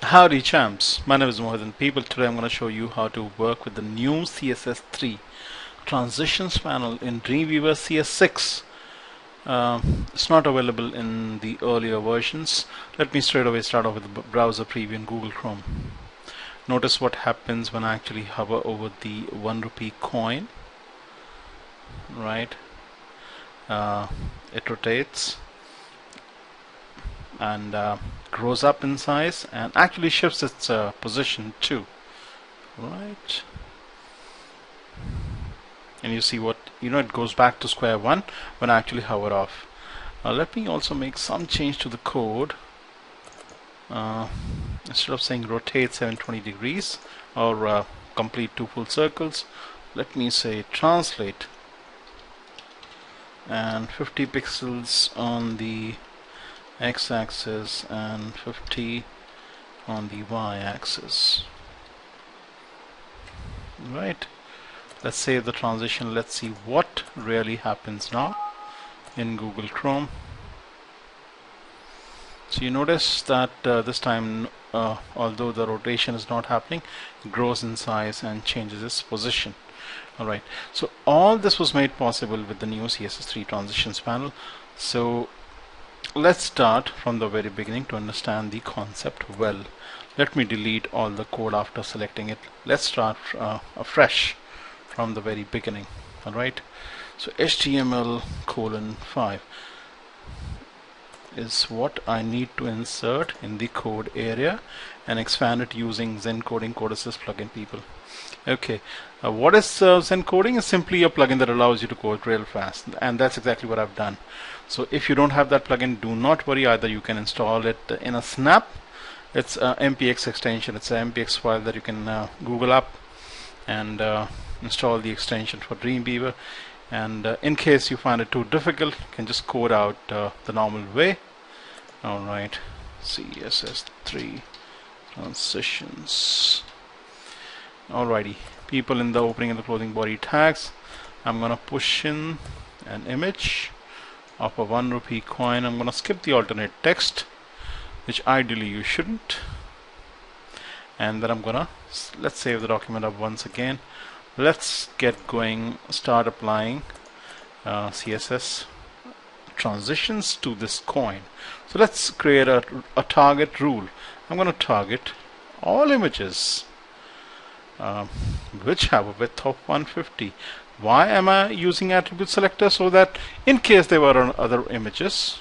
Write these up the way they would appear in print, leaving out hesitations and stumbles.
Howdy champs, my name is Mohit and people. Today I'm going to show you how to work with the new CSS3 Transitions panel in Dreamweaver CS6. It's not available in the earlier versions. Let me straight away start off with the browser preview in Google Chrome. Notice what happens when I actually hover over the 1 rupee coin. Right, it rotates and grows up in size and actually shifts its position too. Right, and you see it goes back to square one when I actually hover off. Let me also make some change to the code. Instead of saying rotate 720 degrees or complete 2 full circles, let me say translate and 50 pixels on the x-axis and 50 on the y-axis. Right, let's save the transition. Let's see what really happens now in Google Chrome. So you notice that this time although the rotation is not happening, it grows in size and changes its position. Alright, so all this was made possible with the new CSS3 Transitions panel. So let's start from the very beginning to understand the concept well. Let me delete all the code after selecting it. Let's start afresh from the very beginning. Alright, so HTML:5 is what I need to insert in the code area and expand it using Zen Coding Code Assist plugin, people. Okay, what is Zen Coding? Is simply a plugin that allows you to code real fast, and that's exactly what I've done. So if you don't have that plugin, do not worry. Either you can install it in a snap. It's a MPX extension. It's an MPX file that you can Google up and install the extension for Dreamweaver. And in case you find it too difficult, you can just code out the normal way. Alright, CSS3 Transitions. Alrighty, people, in the opening and the closing body tags, I'm gonna push in an image of a 1 rupee coin. I'm gonna skip the alternate text, which ideally you shouldn't, and then I'm gonna let's save the document up once again. Let's get going, start applying CSS transitions to this coin. So let's create a target rule. I'm going to target all images which have a width of 150. Why am I using attribute selector? So that in case there were other images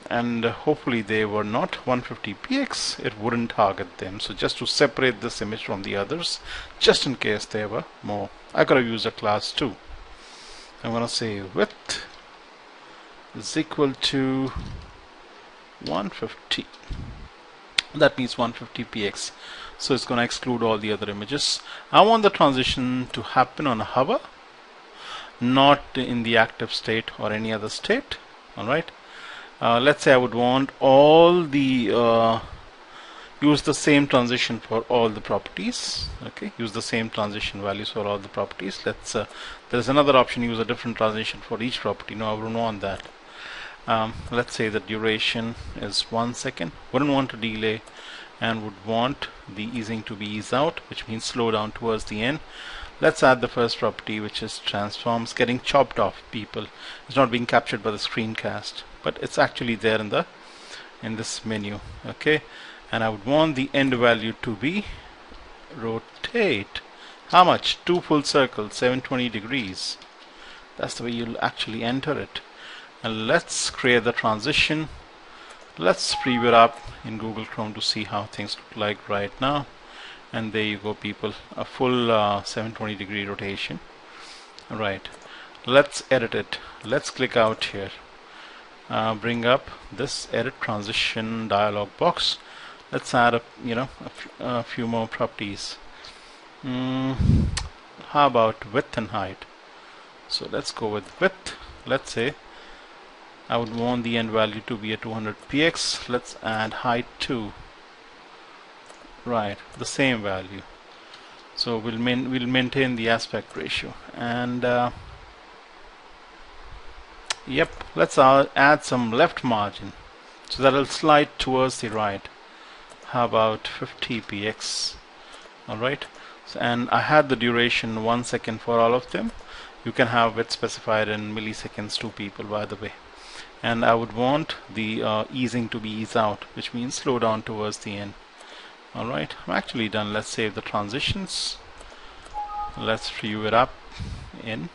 and hopefully they were not 150px, it wouldn't target them. So just to separate this image from the others, just in case there were more, I could have used a class too. I'm going to say width is equal to 150. That means 150px. So it's going to exclude all the other images. I want the transition to happen on a hover, not in the active state or any other state. Alright, let's say I would want all the use the same transition for all the properties. Okay, use the same transition values for all the properties. Let's there's another option, use a different transition for each property. No, I wouldn't want that. Let's say the duration is 1 second. Wouldn't want to delay, and would want the easing to be ease out, which means slow down towards the end. Let's add the first property, which is transforms. Getting chopped off, people. It's not being captured by the screencast, but it's actually there in this menu. Okay, and I would want the end value to be rotate. How much? 2 full circles, 720 degrees. That's the way you'll actually enter it. And let's create the transition. Let's preview it up in Google Chrome to see how things look like right now. And there you go, people, a full 720 degree rotation. Right, let's edit it. Let's click out here, bring up this edit transition dialog box. Let's add a few more properties. How about width and height? So let's go with width. Let's say I would want the end value to be a 200px. Let's add height too. Right, the same value. So we'll maintain the aspect ratio, and yep, let's add some left margin, so that will slide towards the right. how about 50px? Alright, so, and I had the duration 1 second for all of them. You can have it specified in milliseconds to people, by the way. And I would want the easing to be ease out, which means slow down towards the end. Alright, I'm actually done. Let's save the transitions. Let's view it up in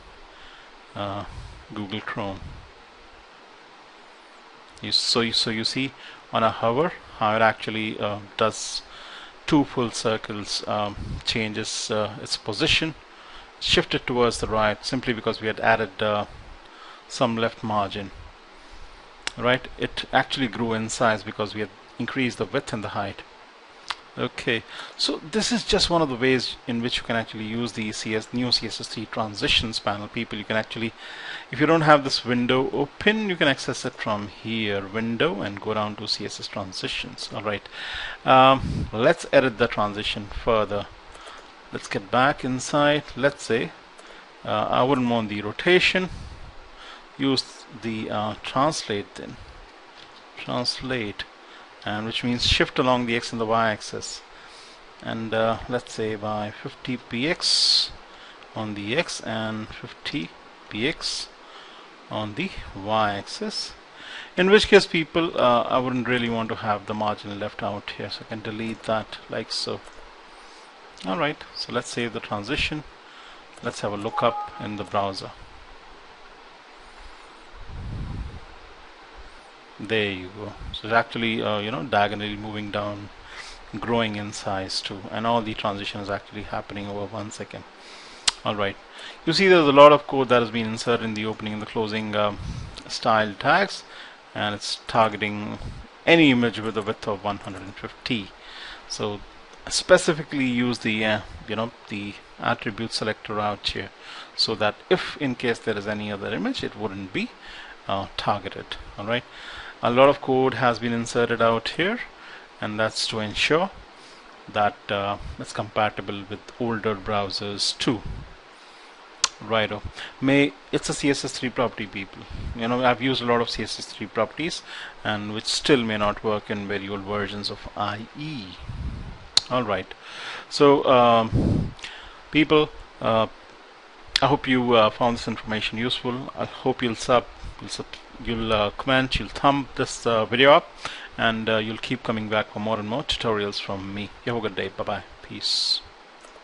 Google Chrome. So you see on a hover how it actually does 2 full circles, changes its position, shifted towards the right simply because we had added some left margin. Right, it actually grew in size because we had increased the width and the height. Okay, so this is just one of the ways in which you can actually use the new CSS3 Transitions panel. People, you can actually, if you don't have this window open, you can access it from here, window, and go down to CSS Transitions. Alright, let's edit the transition further. Let's get back inside. Let's say I wouldn't want the rotation. Use the translate then. Translate, and which means shift along the x and the y axis, and let's say by 50px on the x and 50px on the y axis, in which case people I wouldn't really want to have the margin left out here, so I can delete that like so. Alright, so let's save the transition. Let's have a look up in the browser. There you go. So it's actually diagonally moving down, growing in size too, and all the transition is actually happening over 1 second. Alright, you see there's a lot of code that has been inserted in the opening and the closing style tags, and it's targeting any image with a width of 150. So specifically use the the attribute selector out here, so that if in case there is any other image, it wouldn't be targeted. Alright, a lot of code has been inserted out here, and that's to ensure that it's compatible with older browsers too. Righto. It's a CSS3 property, people. I've used a lot of CSS3 properties, and which still may not work in very old versions of IE. Alright, so people, I hope you found this information useful. I hope you'll comment, you'll thumb this video up, and you'll keep coming back for more and more tutorials from me. You have a good day. Bye bye. Peace.